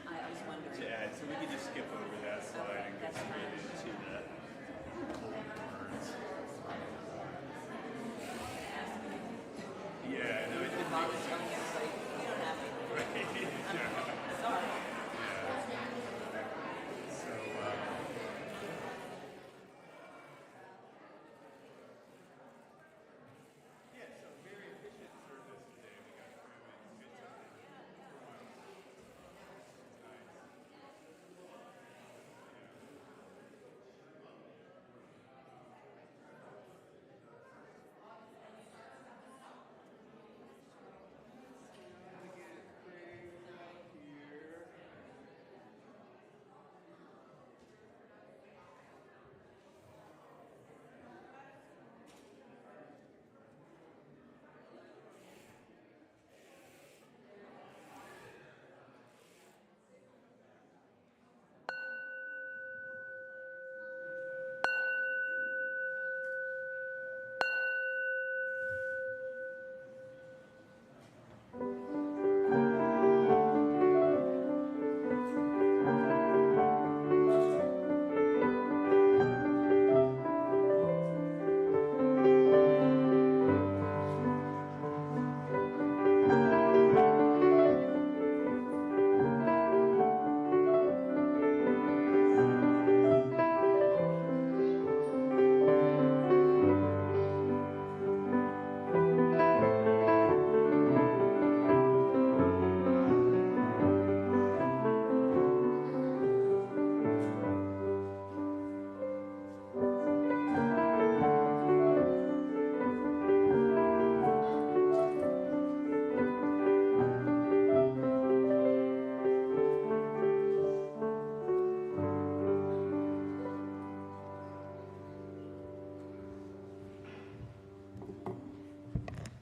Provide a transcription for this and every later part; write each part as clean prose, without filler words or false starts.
I was wondering. To add, so we can just skip over that slide and go straight into the whole words. Yeah, no, it didn't Bob make was sense. telling everybody, you don't have to. Right. Yeah. Sorry. So, yeah, so very efficient service today. We got through in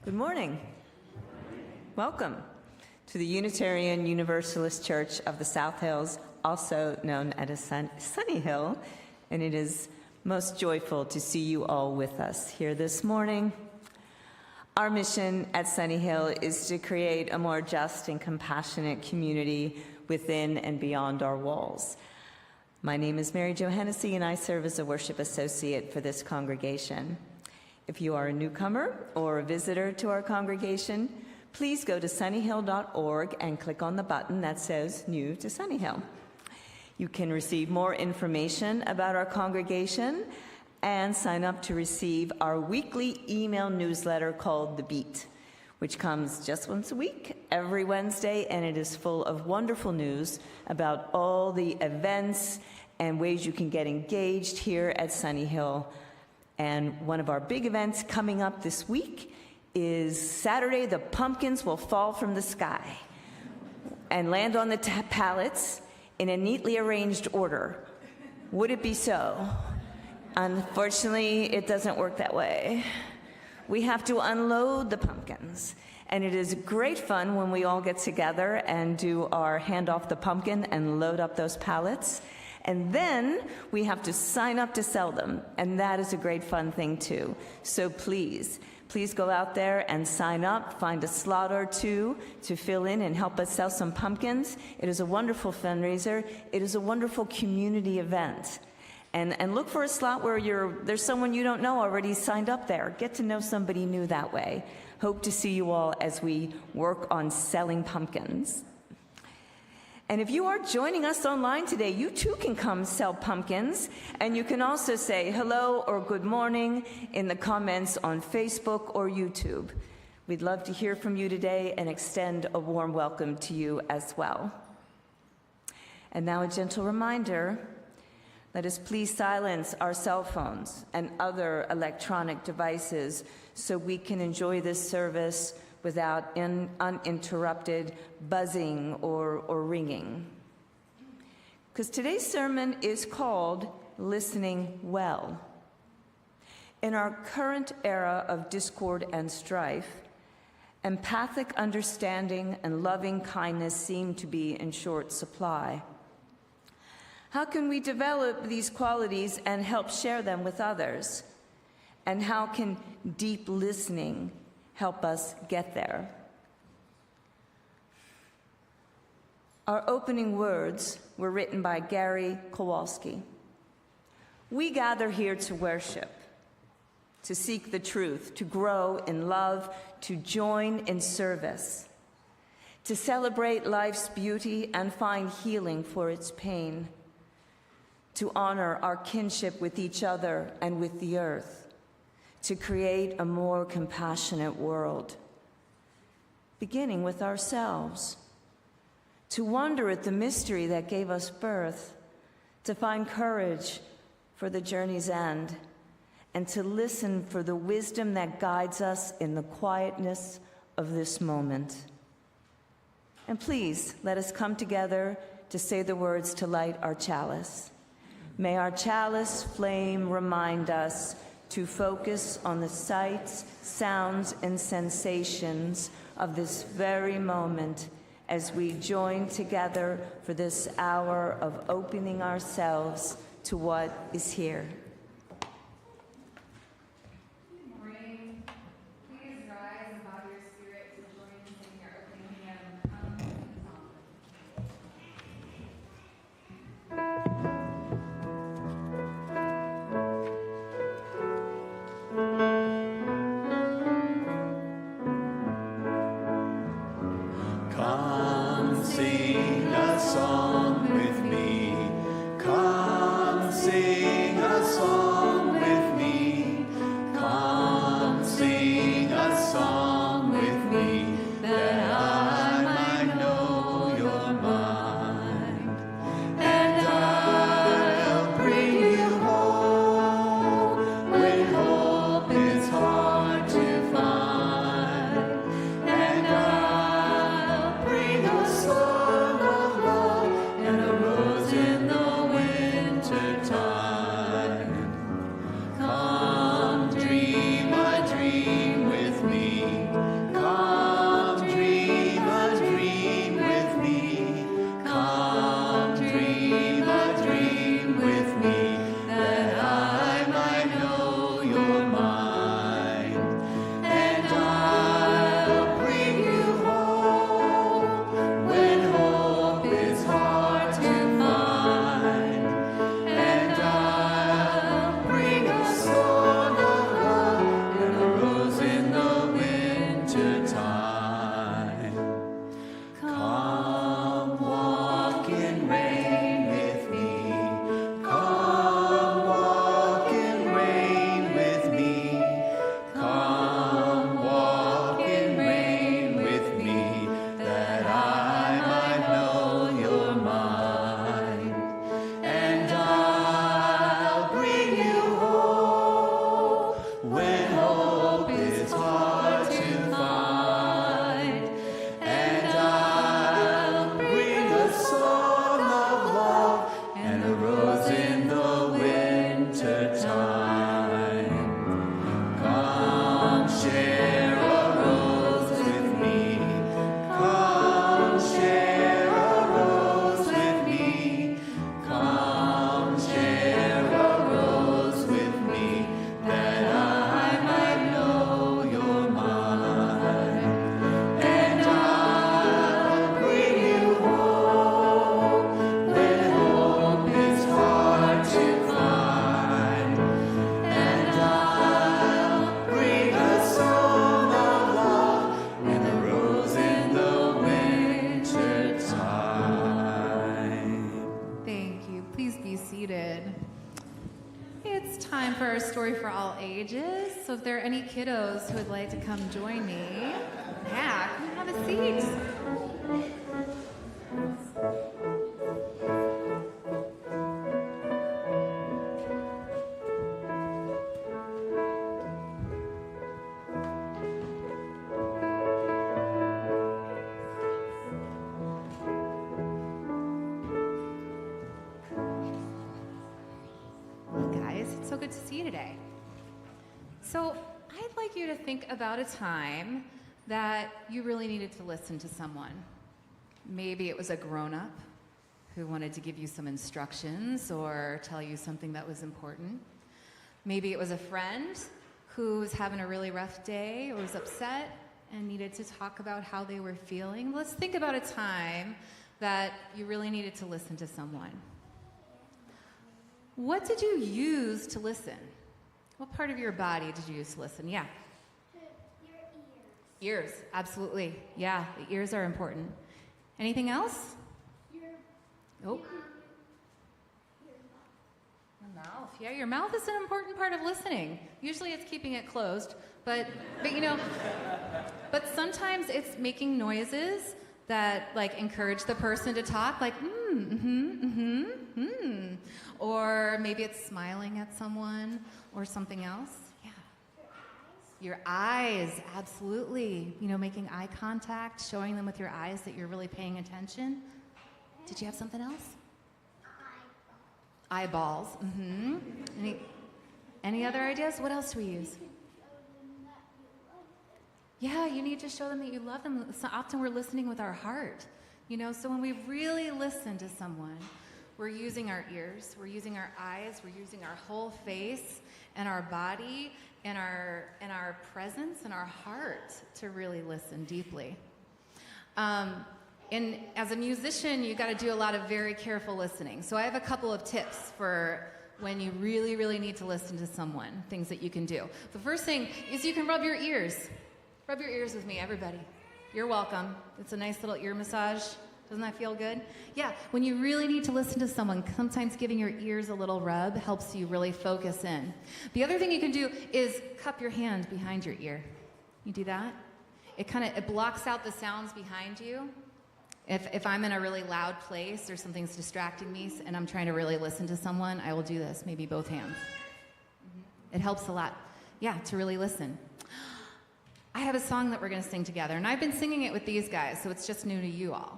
Good morning. Welcome to the Unitarian Universalist Church of the South Hills, also known as Sunnyhill, and it is most joyful to see you all with us here this morning. Our mission at Sunnyhill is to create a more just and compassionate community within and beyond our walls. My name is Mary Jo Hennessy, and I serve as a worship associate for this congregation. If you are a newcomer or a visitor to our congregation, please go to sunnyhill.org and click on the button that says New to Sunnyhill. You can receive more information about our congregation and sign up to receive our weekly email newsletter called The Beat, which comes just once a week, every Wednesday, and it is full of wonderful news about all the events and ways you can get engaged here at Sunnyhill. And one of our big events coming up this week is Saturday. The pumpkins will fall from the sky and land on the pallets in a neatly arranged order. Would it be so? Unfortunately, it doesn't work that way. We have to unload the pumpkins. And it is great fun when we all get together and do our hand off the pumpkin and load up those pallets. And then we have to sign up to sell them, and that is a great fun thing too. So please go out there and sign up, find a slot or two to fill in and help us sell some pumpkins. It is a wonderful fundraiser. It is a wonderful community event. And look for a slot where there's someone you don't know already signed up there. Get to know somebody new that way. Hope to see you all as we work on selling pumpkins. And if you are joining us online today, you too can come sell pumpkins, and you can also say hello or good morning in the comments on Facebook or YouTube. We'd love to hear from you today and extend a warm welcome to you as well. And now a gentle reminder, let us please silence our cell phones and other electronic devices so we can enjoy this service without uninterrupted buzzing or ringing. Because today's sermon is called Listening Well. In our current era of discord and strife, empathic understanding and loving kindness seem to be in short supply. How can we develop these qualities and help share them with others? And how can deep listening help us get there? Our opening words were written by Gary Kowalski. We gather here to worship, to seek the truth, to grow in love, to join in service, to celebrate life's beauty and find healing for its pain, to honor our kinship with each other and with the earth, to create a more compassionate world, beginning with ourselves, to wonder at the mystery that gave us birth, to find courage for the journey's end, and to listen for the wisdom that guides us in the quietness of this moment. And please, let us come together to say the words to light our chalice. May our chalice flame remind us to focus on the sights, sounds, and sensations of this very moment as we join together for this hour of opening ourselves to what is here. Good morning. Please rise and bow your spirit to join in singing our opening hymn, Come sing a song with me. Come sing a song with me. Come sing a song with me, that I might know your mind. And I'll bring you home when hope is hard to find. And I'll bring a song of love and a rose in the winter time. Come dream a dream with me. Come dream a dream with me. Come dream a dream with me, that I might know your mind. And I'll bring you home when hope is hard to find. And I'll bring a song of love and a rose in the winter time. Come walk in rain with me. Come walk in rain with me. Come walk in rain with me, that I might know your mind. And I'll bring you home when hope is hard to find. And I'll bring a song of love and a rose in the winter time. Come share a rose with me. Come share a rose with me. Come share a rose with me, that I might know your mind. And I'll bring you home when hope is hard to find. And I'll bring a song of love and a rose in the winter time. Thank you. Please be seated. It's time for our story for all ages. So if there are any kiddos who would like to come join me, yeah, come have a seat. Guys, it's so good to see you today. So I'd like you to think about a time that you really needed to listen to someone. Maybe it was a grown-up who wanted to give you some instructions or tell you something that was important. Maybe it was a friend who was having a really rough day or was upset and needed to talk about how they were feeling. Let's think about a time that you really needed to listen to someone. What did you use to listen? What part of your body did you use to listen? Yeah. Your ears. Ears, absolutely. Yeah, the ears are important. Anything else? Oh. Your mouth. Yeah, your mouth is an important part of listening. Usually it's keeping it closed, but but sometimes it's making noises that like encourage the person to talk, like or maybe it's smiling at someone or something else. Yeah. Your eyes, absolutely. Making eye contact, showing them with your eyes that you're really paying attention. Did you have something else? Eyeballs. Any other ideas? What else do we use? Yeah, you need to show them that you love them. So often we're listening with our heart. So when we really listen to someone, we're using our ears, we're using our eyes, we're using our whole face and our body and our presence and our heart to really listen deeply. And as a musician, you got to do a lot of very careful listening. So I have a couple of tips for when you really, really need to listen to someone, things that you can do. The first thing is you can rub your ears. Rub your ears with me, everybody. You're welcome. It's a nice little ear massage. Doesn't that feel good? Yeah, when you really need to listen to someone, sometimes giving your ears a little rub helps you really focus in. The other thing you can do is cup your hand behind your ear. You do that? It blocks out the sounds behind you. If I'm in a really loud place or something's distracting me and I'm trying to really listen to someone, I will do this, maybe both hands. It helps a lot, to really listen. I have a song that we're going to sing together, and I've been singing it with these guys, so it's just new to you all.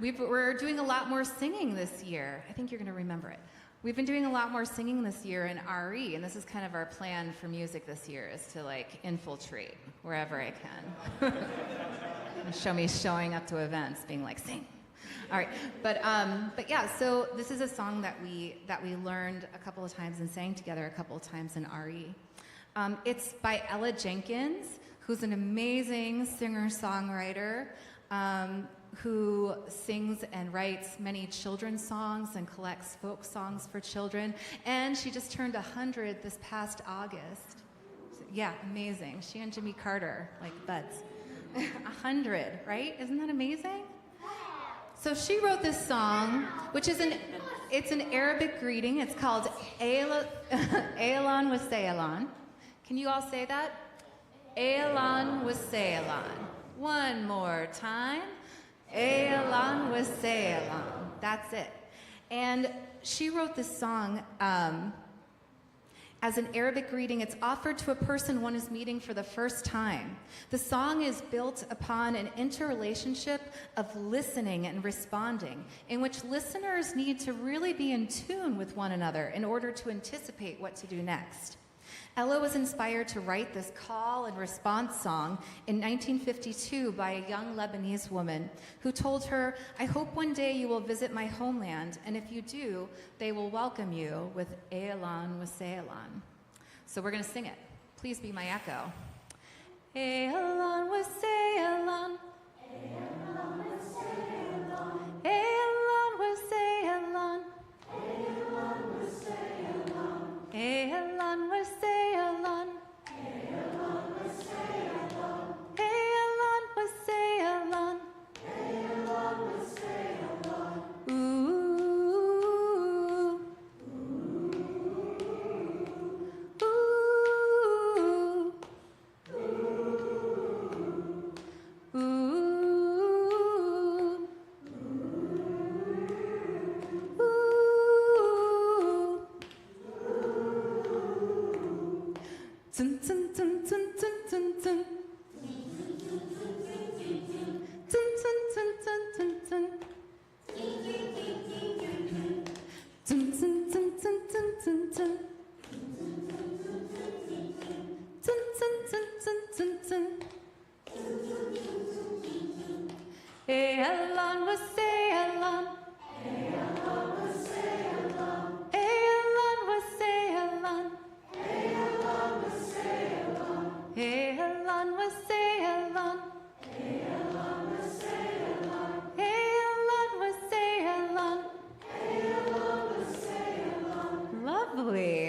We're doing a lot more singing this year. I think you're going to remember it. We've been doing a lot more singing this year in RE, and this is kind of our plan for music this year, is to infiltrate wherever I can. Show me showing up to events, being like, sing. All right, but yeah. So this is a song that we learned a couple of times and sang together a couple of times in RE. It's by Ella Jenkins, who's an amazing singer-songwriter who sings and writes many children's songs and collects folk songs for children. And she just turned 100 this past August. Yeah, amazing. She and Jimmy Carter, like buds. 100, right? Isn't that amazing? So she wrote this song, which is an Arabic greeting. It's called Elan wa Seylan. Can you all say that? Elan wa Seylan. One more time. Elan wa Seylan. That's it. And she wrote this song as an Arabic greeting. It's offered to a person one is meeting for the first time. The song is built upon an interrelationship of listening and responding, in which listeners need to really be in tune with one another in order to anticipate what to do next. Ella was inspired to write this call and response song in 1952 by a young Lebanese woman who told her, "I hope one day you will visit my homeland, and if you do, they will welcome you with Elan wa Seylan." So we're going to sing it. Please be my echo. Elan wa Seylan. Elan wa Seylan. Elan wa Seylan. Elan wa Seylan. Elan wa Seylan. Elan wa Seylan. Elan wa Seylan. Elan wa Seylan. Ooh. Ooh. Ooh. Dun, dun, dun, dun, dun, dun, dun. Dun, dun, dun, dun, dun, dun. Dun, dun, dun, dun, dun, dun, dun. Dun, dun, dun, dun, dun, dun. Elan wa Seylan. Elan wa Seylan. Elan wa Seylan. Elan wa Seylan. Elan wa Seylan. Elan wa Seylan.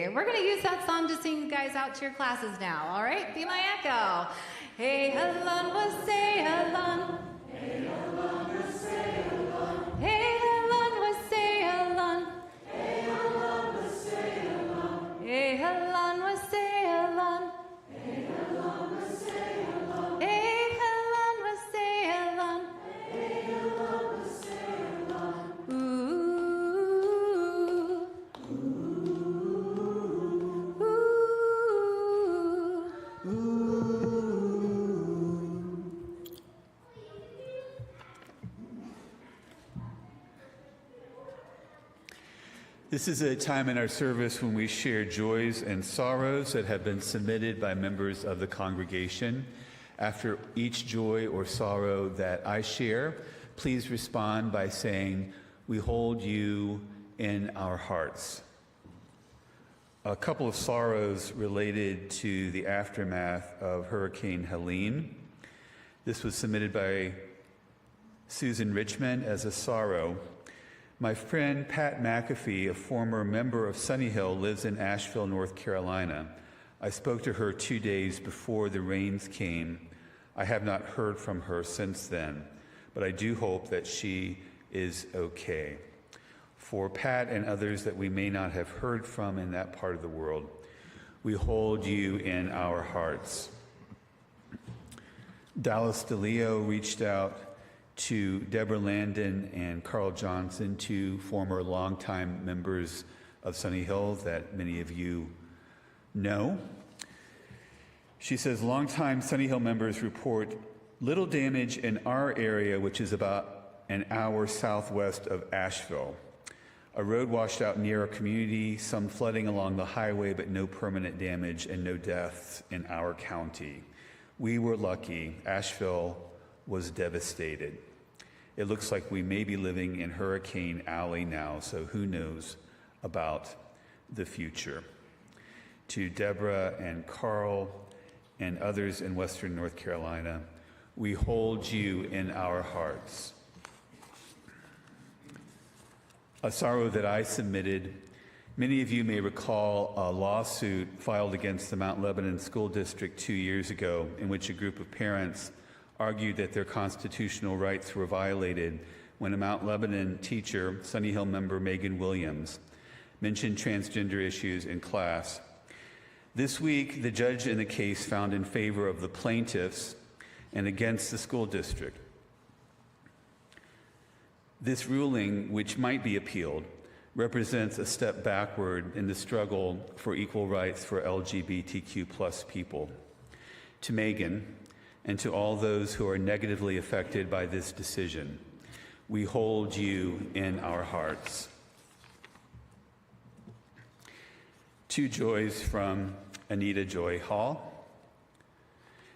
today. We're going to use that song to sing you guys out to your classes now, all right? Be my echo. Hey, Helen, was say Helen. Hey, Helen, was say Helen. Hey, Helen, was say Helen. Hey, Helen, was say Helen. Hey, Helen, was say Helen. Hey, Helen, was say Helen. Hey, Helen, was say Helen. Hey, Helen, was say Helen. Ooh. This is a time in our service when we share joys and sorrows that have been submitted by members of the congregation. After each joy or sorrow that I share, please respond by saying, "We hold you in our hearts." A couple of sorrows related to the aftermath of Hurricane Helene. This was submitted by Susan Richmond as a sorrow. My friend Pat McAfee, a former member of Sunnyhill, lives in Asheville, North Carolina. I spoke to her 2 days before the rains came. I have not heard from her since then, but I do hope that she is okay. For Pat and others that we may not have heard from in that part of the world, we hold you in our hearts. Dallas DeLeo reached out to Deborah Landon and Carl Johnson, two former longtime members of Sunnyhill that many of you know. She says, longtime Sunnyhill members report little damage in our area, which is about an hour southwest of Asheville. A road washed out near our community, some flooding along the highway, but no permanent damage and no deaths in our county. We were lucky. Asheville was devastated. It looks like we may be living in Hurricane Alley now, so who knows about the future. To Deborah and Carl and others in Western North Carolina, we hold you in our hearts. A sorrow that I submitted, many of you may recall a lawsuit filed against the Mount Lebanon School District 2 years ago, in which a group of parents argued that their constitutional rights were violated when a Mount Lebanon teacher, Sunnyhill member Megan Williams, mentioned transgender issues in class. This week, the judge in the case found in favor of the plaintiffs and against the school district. This ruling, which might be appealed, represents a step backward in the struggle for equal rights for LGBTQ plus people. To Megan, and to all those who are negatively affected by this decision, we hold you in our hearts. Two joys from Anita Joy Hall.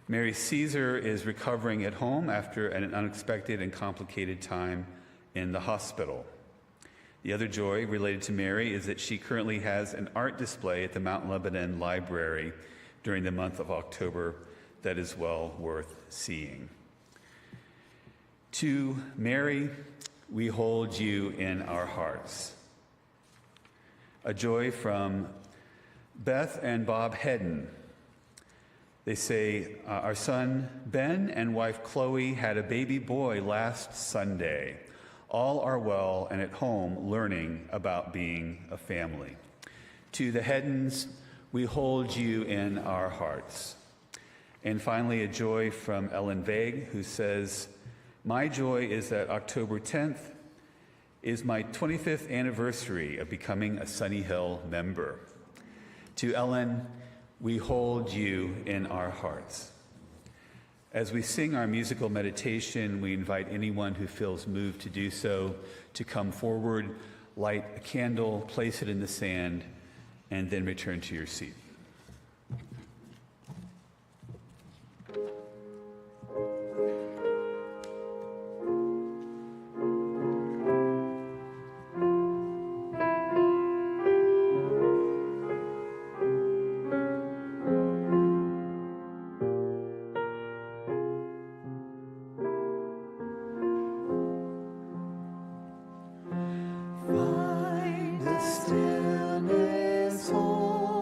Mary Caesar is recovering at home after an unexpected and complicated time in the hospital. The other joy related to Mary is that she currently has an art display at the Mount Lebanon Library during the month of October that is well worth seeing. To Mary, we hold you in our hearts. A joy from Beth and Bob Hedden. They say, our son Ben and wife Chloe had a baby boy last Sunday. All are well and at home learning about being a family. To the Heddens, we hold you in our hearts. And finally, a joy from Ellen Vague, who says, my joy is that October 10th is my 25th anniversary of becoming a Sunnyhill member. To Ellen, we hold you in our hearts. As we sing our musical meditation, we invite anyone who feels moved to do so to come forward, light a candle, place it in the sand, and then return to your seat. Find the stillness, hold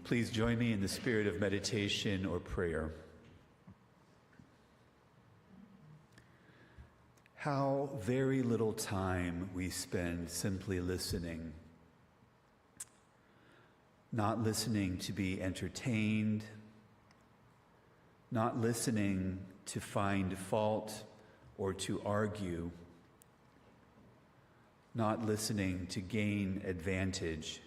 Please join me in the spirit of meditation or prayer. How very little time we spend simply listening. Not listening to be entertained, not listening to find fault or to argue, not listening to gain advantage,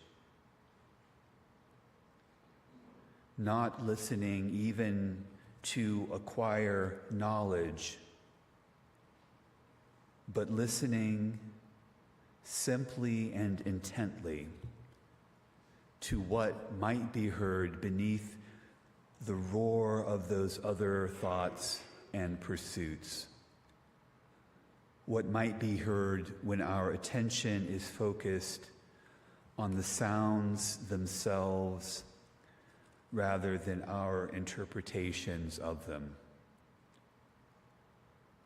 not listening even to acquire knowledge, but listening simply and intently to what might be heard beneath the roar of those other thoughts and pursuits. What might be heard when our attention is focused on the sounds themselves rather than our interpretations of them.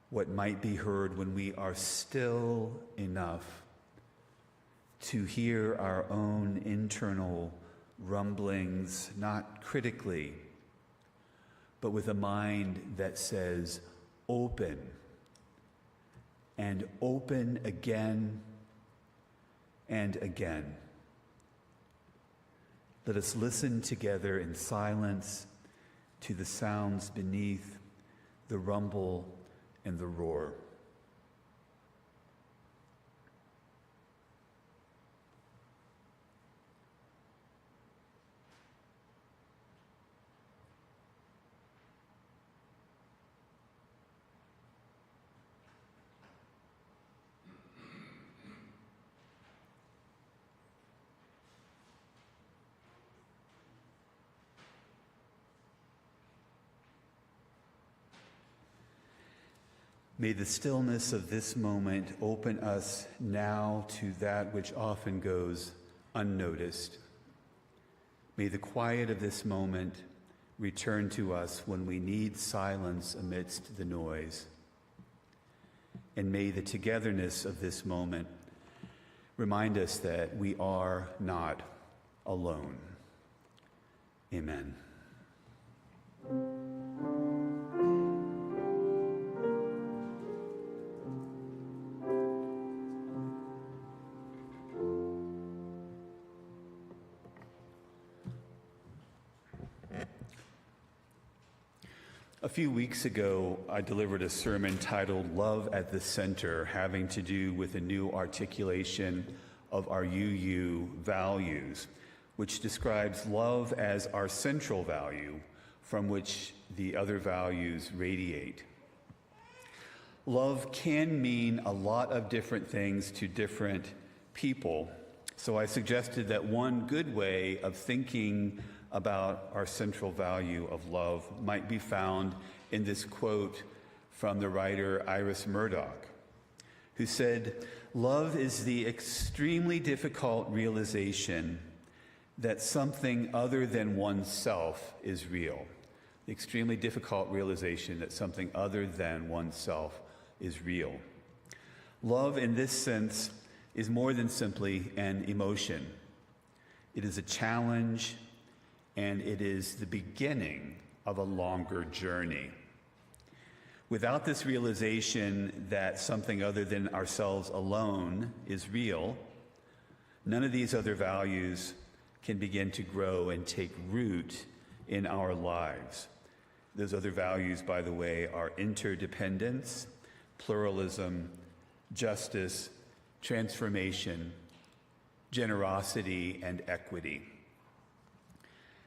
What might be heard when we are still enough to hear our own internal rumblings, not critically, but with a mind that says, open, and open again and again. Let us listen together in silence to the sounds beneath, the rumble and the roar. May the stillness of this moment open us now to that which often goes unnoticed. May the quiet of this moment return to us when we need silence amidst the noise. And may the togetherness of this moment remind us that we are not alone. Amen. A few weeks ago, I delivered a sermon titled Love at the Center, having to do with a new articulation of our UU values, which describes love as our central value from which the other values radiate. Love can mean a lot of different things to different people. So I suggested that one good way of thinking about our central value of love might be found in this quote from the writer Iris Murdoch, who said, "Love is the extremely difficult realization that something other than oneself is real." The extremely difficult realization that something other than oneself is real. Love, in this sense, is more than simply an emotion. It is a challenge, and it is the beginning of a longer journey. Without this realization that something other than ourselves alone is real, none of these other values can begin to grow and take root in our lives. Those other values, by the way, are interdependence, pluralism, justice, transformation, generosity, and equity.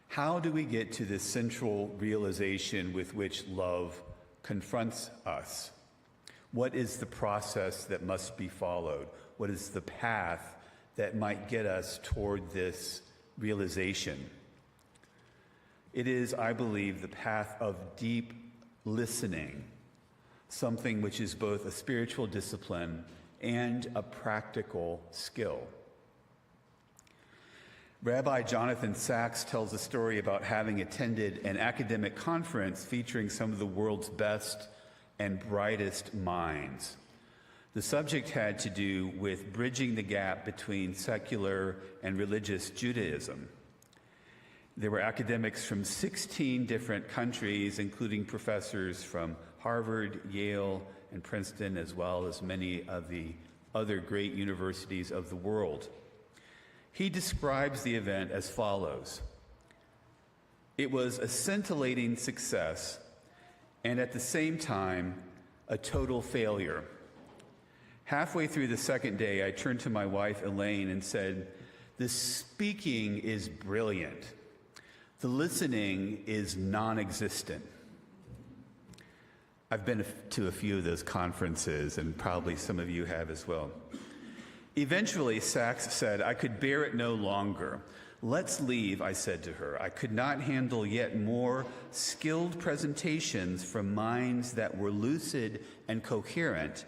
How do we get to this central realization with which love confronts us? What is the process that must be followed? What is the path that might get us toward this realization? It is, I believe, the path of deep listening, something which is both a spiritual discipline and a practical skill. Rabbi Jonathan Sachs tells a story about having attended an academic conference featuring some of the world's best and brightest minds. The subject had to do with bridging the gap between secular and religious Judaism. There were academics from 16 different countries, including professors from Harvard, Yale, and Princeton, as well as many of the other great universities of the world. He describes the event as follows: "It was a scintillating success, and at the same time, a total failure. Halfway through the second day, I turned to my wife, Elaine, and said, 'The speaking is brilliant. The listening is non-existent.'" I've been to a few of those conferences, and probably some of you have as well. Eventually, Sachs said, "I could bear it no longer. 'Let's leave,' I said to her. I could not handle yet more skilled presentations from minds that were lucid and coherent,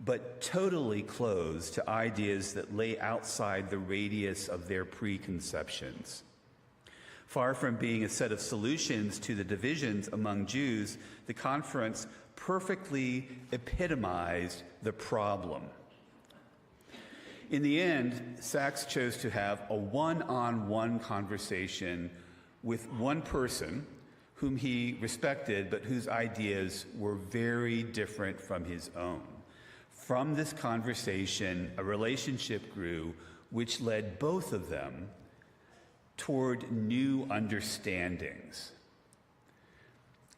but totally closed to ideas that lay outside the radius of their preconceptions. Far from being a set of solutions to the divisions among Jews, the conference perfectly epitomized the problem." In the end, Sachs chose to have a one-on-one conversation with one person whom he respected, but whose ideas were very different from his own. From this conversation, a relationship grew which led both of them toward new understandings.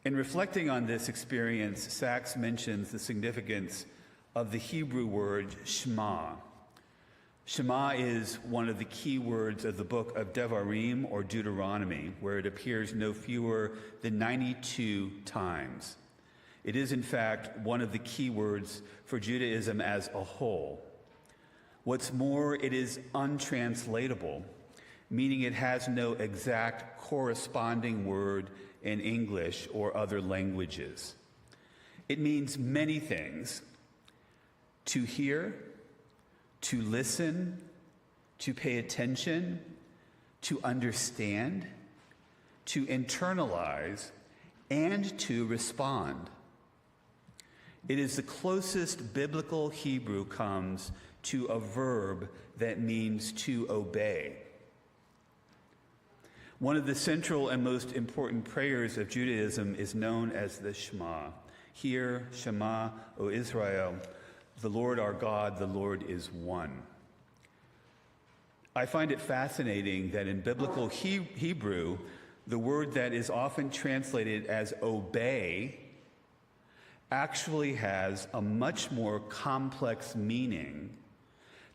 In reflecting on this experience, Sachs mentions the significance of the Hebrew word Shema. Shema is one of the key words of the book of Devarim, or Deuteronomy, where it appears no fewer than 92 times. It is, in fact, one of the key words for Judaism as a whole. What's more, it is untranslatable, meaning it has no exact corresponding word in English or other languages. It means many things: to hear, to listen, to pay attention, to understand, to internalize, and to respond. It is the closest biblical Hebrew comes to a verb that means to obey. One of the central and most important prayers of Judaism is known as the Shema. Hear, Shema, O Israel, the Lord our God, the Lord is one. I find it fascinating that in biblical Hebrew, the word that is often translated as obey actually has a much more complex meaning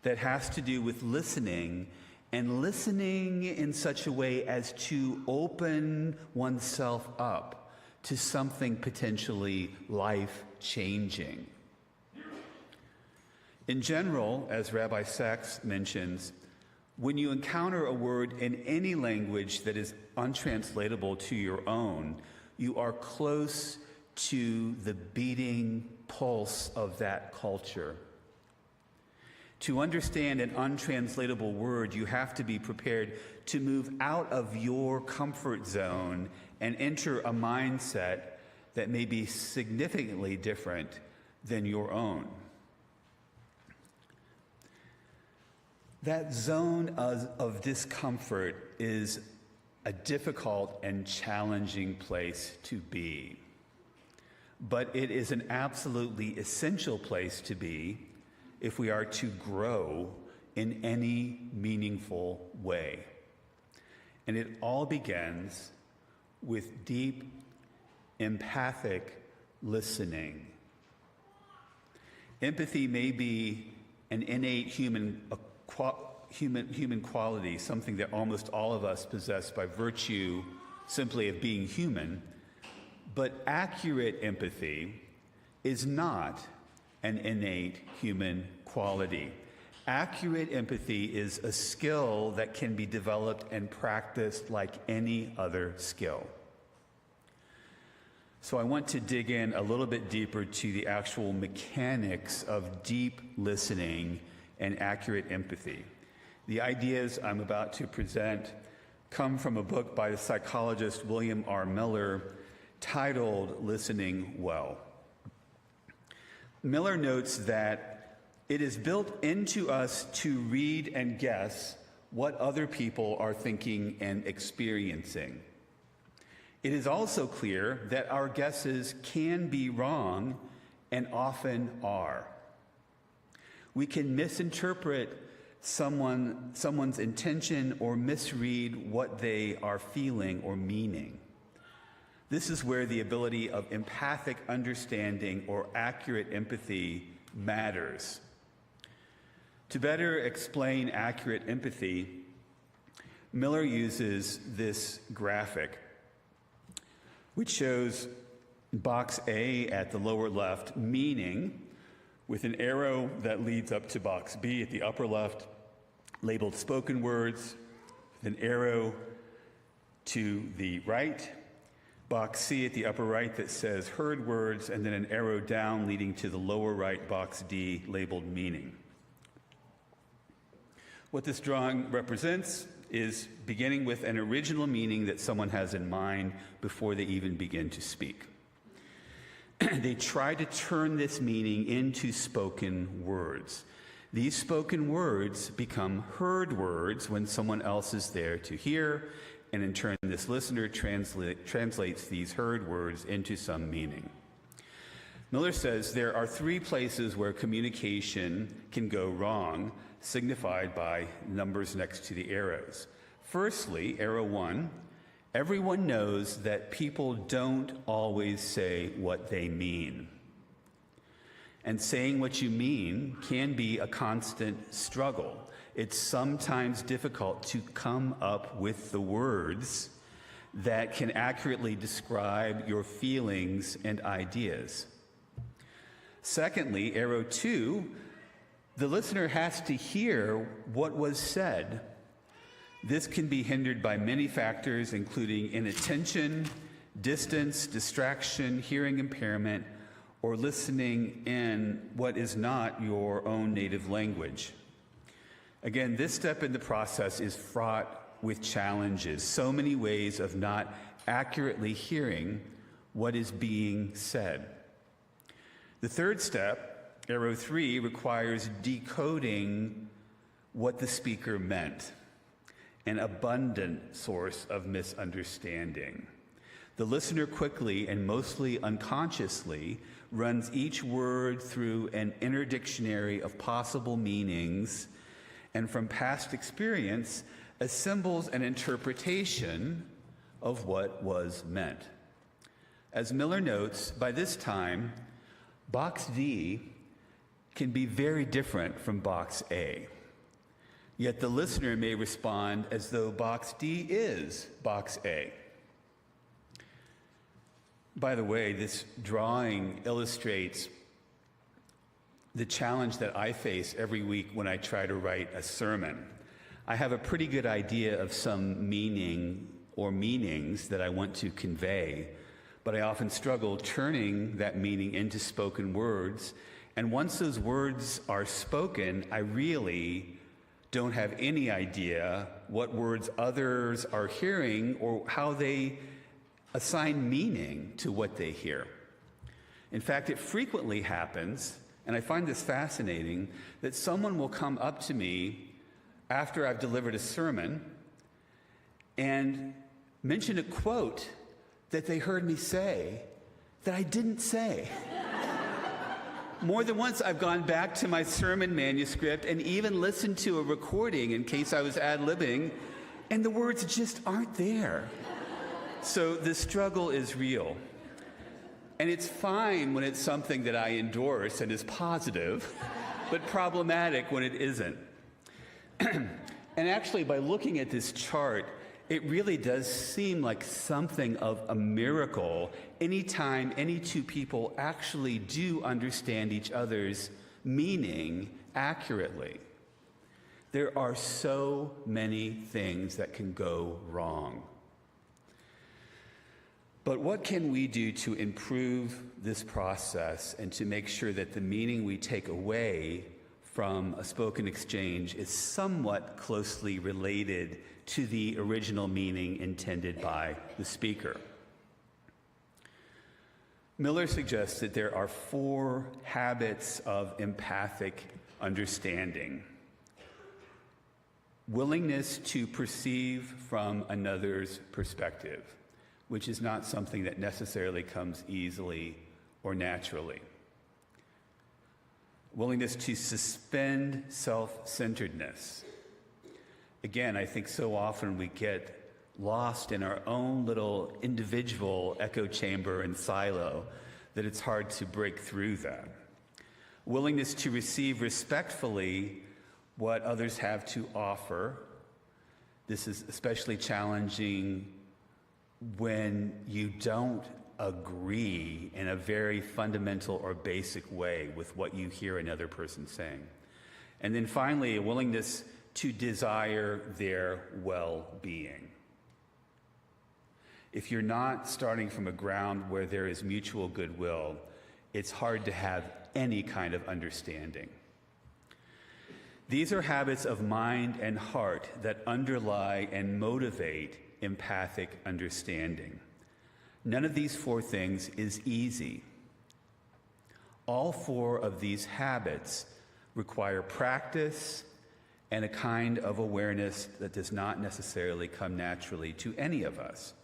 that has to do with listening, and listening in such a way as to open oneself up to something potentially life-changing. In general, as Rabbi Sachs mentions, when you encounter a word in any language that is untranslatable to your own, you are close to the beating pulse of that culture. To understand an untranslatable word, you have to be prepared to move out of your comfort zone and enter a mindset that may be significantly different than your own. That zone of discomfort is a difficult and challenging place to be. But it is an absolutely essential place to be if we are to grow in any meaningful way. And it all begins with deep, empathic listening. Empathy may be an innate human quality, something that almost all of us possess by virtue simply of being human. But accurate empathy is not an innate human quality. Accurate empathy is a skill that can be developed and practiced like any other skill. So I want to dig in a little bit deeper to the actual mechanics of deep listening and accurate empathy. The ideas I'm about to present come from a book by the psychologist William R. Miller titled Listening Well. Miller notes that it is built into us to read and guess what other people are thinking and experiencing. It is also clear that our guesses can be wrong and often are. We can misinterpret someone's intention or misread what they are feeling or meaning. This is where the ability of empathic understanding or accurate empathy matters. To better explain accurate empathy, Miller uses this graphic, which shows box A at the lower left, meaning, with an arrow that leads up to box B at the upper left, labeled spoken words, with an arrow to the right, box C at the upper right that says heard words, and then an arrow down leading to the lower right, box D, labeled meaning. What this drawing represents is beginning with an original meaning that someone has in mind before they even begin to speak. They try to turn this meaning into spoken words. These spoken words become heard words when someone else is there to hear, and in turn this listener translates these heard words into some meaning. Miller says there are three places where communication can go wrong, signified by numbers next to the arrows. Firstly, arrow 1, everyone knows that people don't always say what they mean. And saying what you mean can be a constant struggle. It's sometimes difficult to come up with the words that can accurately describe your feelings and ideas. Secondly, arrow 2, the listener has to hear what was said. This can be hindered by many factors, including inattention, distance, distraction, hearing impairment, or listening in what is not your own native language. Again, this step in the process is fraught with challenges, so many ways of not accurately hearing what is being said. The third step, arrow 3, requires decoding what the speaker meant, an abundant source of misunderstanding. The listener quickly and mostly unconsciously runs each word through an inner dictionary of possible meanings, and from past experience assembles an interpretation of what was meant. As Miller notes, by this time, box D can be very different from box A. Yet the listener may respond as though box D is box A. By the way, this drawing illustrates the challenge that I face every week when I try to write a sermon. I have a pretty good idea of some meaning or meanings that I want to convey, but I often struggle turning that meaning into spoken words. And once those words are spoken, I really don't have any idea what words others are hearing or how they assign meaning to what they hear. In fact, it frequently happens, and I find this fascinating, that someone will come up to me after I've delivered a sermon and mention a quote that they heard me say that I didn't say. More than once, I've gone back to my sermon manuscript and even listened to a recording in case I was ad-libbing, and the words just aren't there. So the struggle is real. And it's fine when it's something that I endorse and is positive, but problematic when it isn't. And actually, by looking at this chart, it really does seem like something of a miracle anytime any two people actually do understand each other's meaning accurately. There are so many things that can go wrong. But what can we do to improve this process and to make sure that the meaning we take away from a spoken exchange is somewhat closely related to the original meaning intended by the speaker? Miller suggests that there are 4 habits of empathic understanding. Willingness to perceive from another's perspective, which is not something that necessarily comes easily or naturally. Willingness to suspend self-centeredness. Again, I think so often we get lost in our own little individual echo chamber and silo that it's hard to break through that. Willingness to receive respectfully what others have to offer. This is especially challenging when you don't agree in a very fundamental or basic way with what you hear another person saying. And then finally, a willingness to desire their well-being. If you're not starting from a ground where there is mutual goodwill, it's hard to have any kind of understanding. These are habits of mind and heart that underlie and motivate empathic understanding. None of these 4 things is easy. All 4 of these habits require practice and a kind of awareness that does not necessarily come naturally to any of us.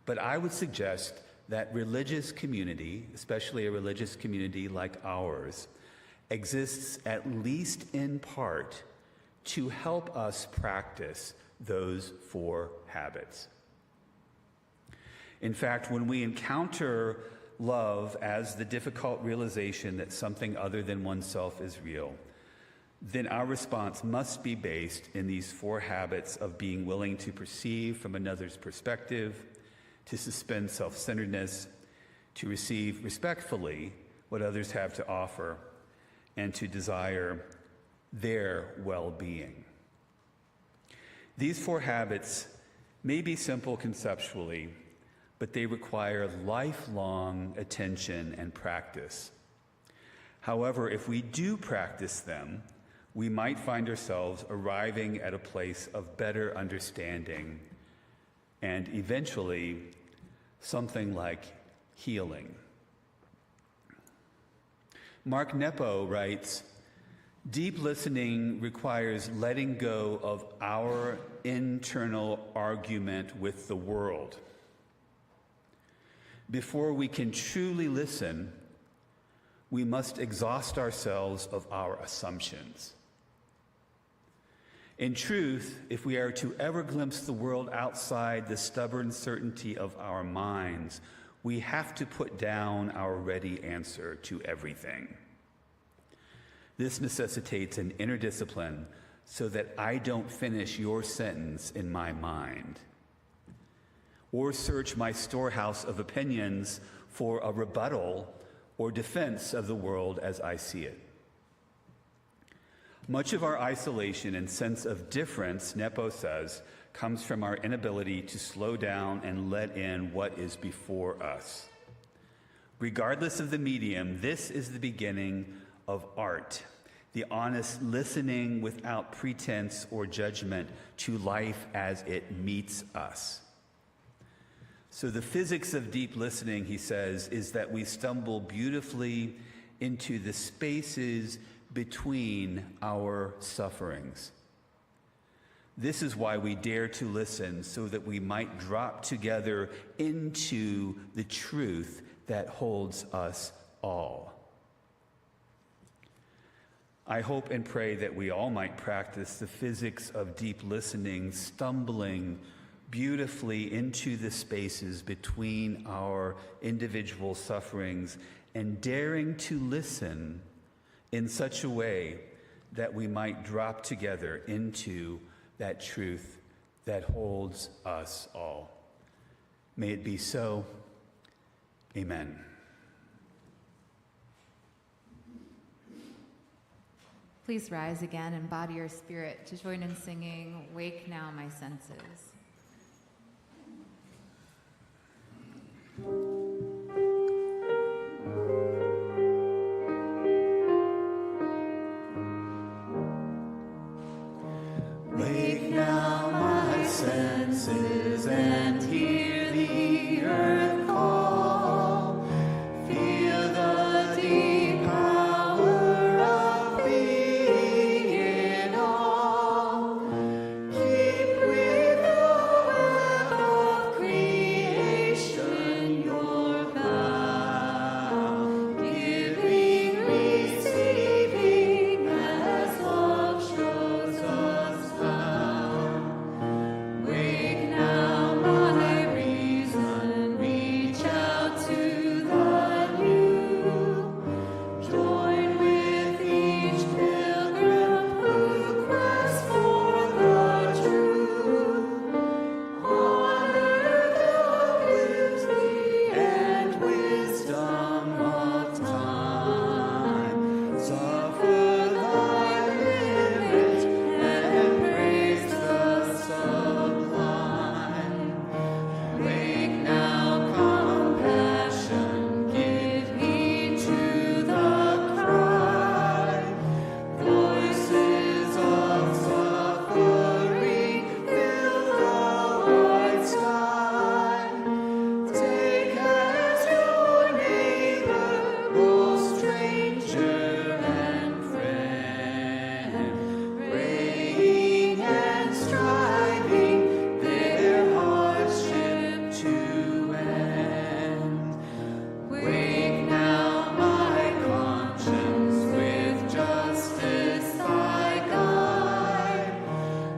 But I would suggest that religious community, especially a religious community like ours, exists at least in part to help us practice those 4 habits. In fact, when we encounter love as the difficult realization that something other than oneself is real, then our response must be based in these 4 habits of being willing to perceive from another's perspective, to suspend self-centeredness, to receive respectfully what others have to offer, and to desire their well-being. These 4 habits may be simple conceptually, but they require lifelong attention and practice. However, if we do practice them, we might find ourselves arriving at a place of better understanding and eventually something like healing. Mark Nepo writes, "Deep listening requires letting go of our internal argument with the world. Before we can truly listen, we must exhaust ourselves of our assumptions. In truth, if we are to ever glimpse the world outside the stubborn certainty of our minds, we have to put down our ready answer to everything. This necessitates an inner discipline so that I don't finish your sentence in my mind, or search my storehouse of opinions for a rebuttal or defense of the world as I see it. Much of our isolation and sense of difference, Nepo says, comes from our inability to slow down and let in what is before us. Regardless of the medium, this is the beginning of art, the honest listening without pretense or judgment to life as it meets us. So the physics of deep listening, he says, is that we stumble beautifully into the spaces between our sufferings. This is why we dare to listen, so that we might drop together into the truth that holds us all. I hope and pray that we all might practice the physics of deep listening, stumbling beautifully into the spaces between our individual sufferings and daring to listen in such a way that we might drop together into that truth that holds us all. May it be so. Amen. Please rise again and body your spirit to join in singing, "Wake Now My Senses." Wake now my senses and hear the earth call. Feel the deep power of being in all. Keep with the web of creation your vow. Giving, receiving as love shows us how. Wake now my reason, reach out to the new. Join with each pilgrim who quests for the true. Honor the beauty and wisdom of time. Suffer thy limit and praise the sublime. Wake now compassion, give heed to the cry. Voices of suffering fill the wide sky. Take as your neighbor, both stranger and friend, praying and striving their hardship to end. Wake now my conscience, with justice thy guide.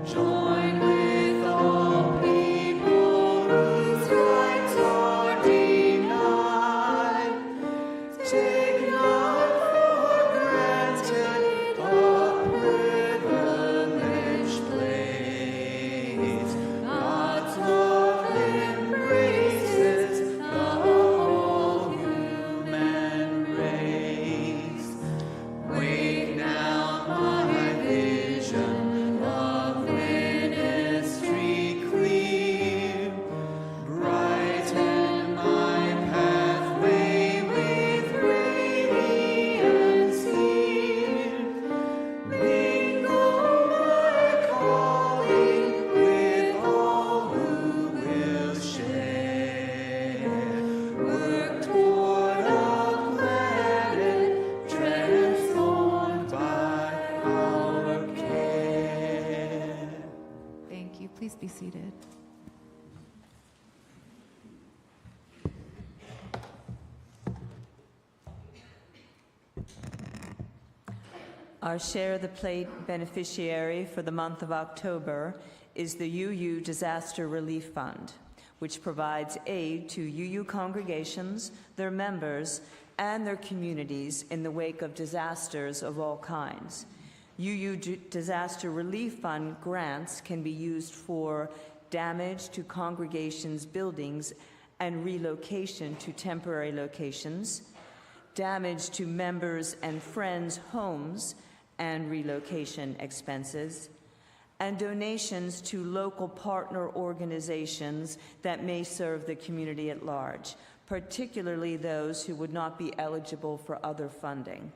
Join with all people whose rights are denied. Take not for granted a privileged place. God's love embraces the whole human race. Wake now my vision of ministry clear. Brighten my pathway with radiance here. Mingle my calling with all who will share. Work toward a planet transformed by our care. Thank you. Please be seated. Our Share the Plate beneficiary for the month of October is the UU Disaster Relief Fund, which provides aid to UU congregations, their members, and their communities in the wake of disasters of all kinds. UU Disaster Relief Fund grants can be used for damage to congregations' buildings and relocation to temporary locations, damage to members' and friends' homes, and relocation expenses, and donations to local partner organizations that may serve the community at large, particularly those who would not be eligible for other funding.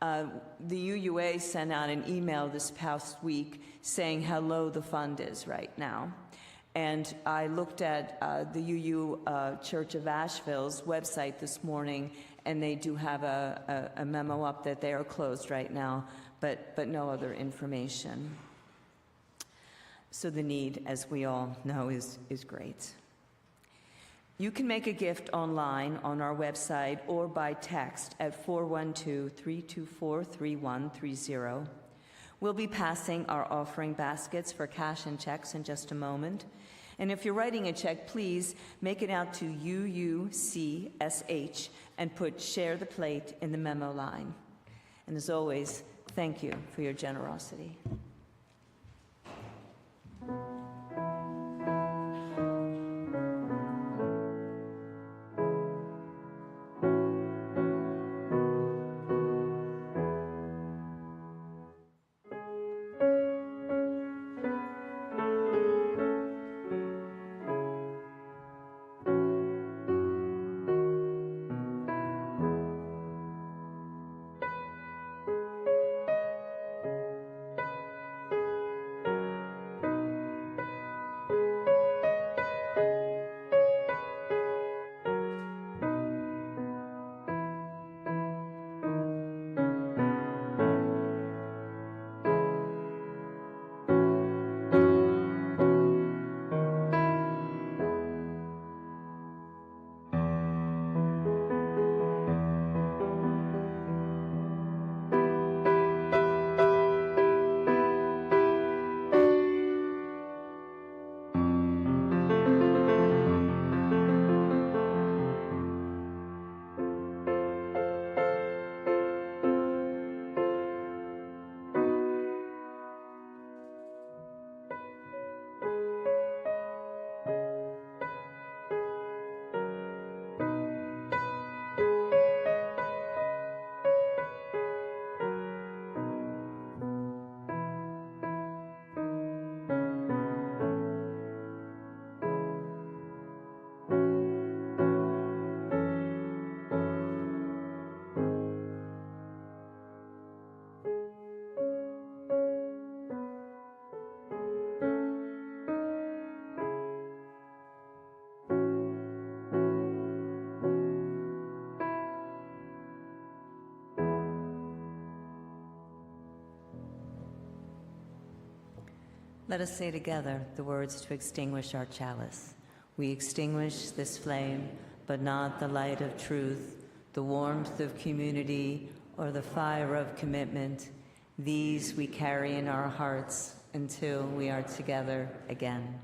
The UUA sent out an email this past week saying how low the fund is right now. And I looked at the UU Church of Asheville's website this morning, and they do have a memo up that they are closed right now, but no other information. So the need, as we all know, is great. You can make a gift online on our website or by text at 412-324-3130. We'll be passing our offering baskets for cash and checks in just a moment. And if you're writing a check, please make it out to UUCSH and put "Share the Plate" in the memo line. And as always, thank you for your generosity. Let us say together the words to extinguish our chalice. We extinguish this flame, but not the light of truth, the warmth of community, or the fire of commitment. These we carry in our hearts until we are together again.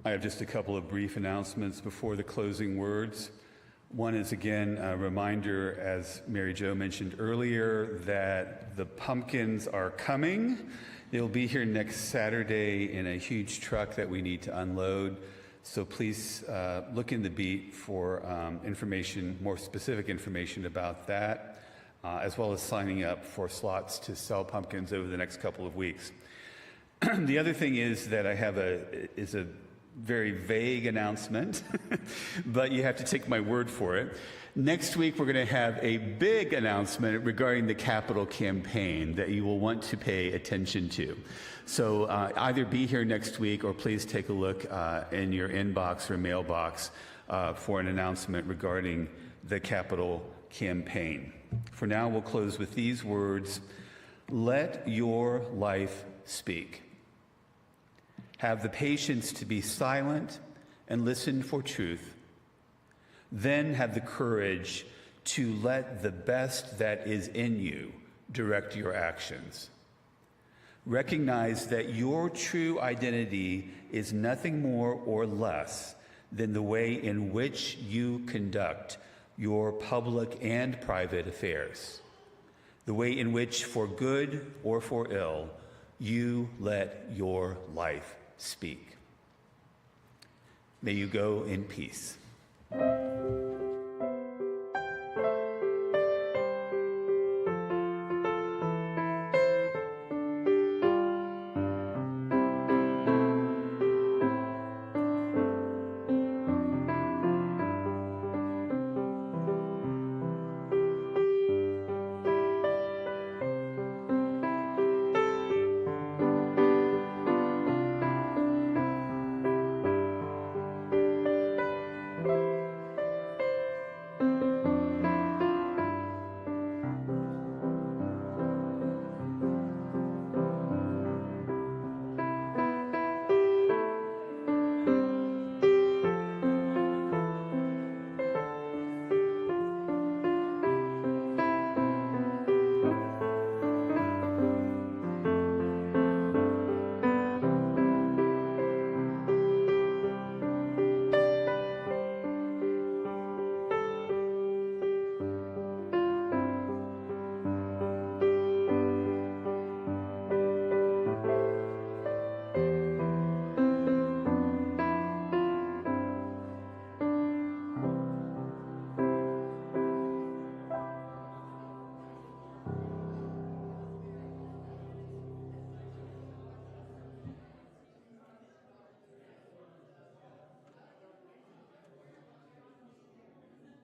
I have just a couple of brief announcements before the closing words. One is, again, a reminder, as Mary Jo mentioned earlier, that the pumpkins are coming. They'll be here next Saturday in a huge truck that we need to unload. So please look in the Beat for information, more specific information about that, as well as signing up for slots to sell pumpkins over the next couple of weeks. The other thing is that I have a very vague announcement, but you have to take my word for it. Next week, we're going to have a big announcement regarding the capital campaign that you will want to pay attention to. So either be here next week or please take a look in your inbox or mailbox for an announcement regarding the capital campaign. For now, we'll close with these words: let your life speak. Have the patience to be silent and listen for truth. Then have the courage to let the best that is in you direct your actions. Recognize that your true identity is nothing more or less than the way in which you conduct your public and private affairs, the way in which, for good or for ill, you let your life speak. May you go in peace. Thank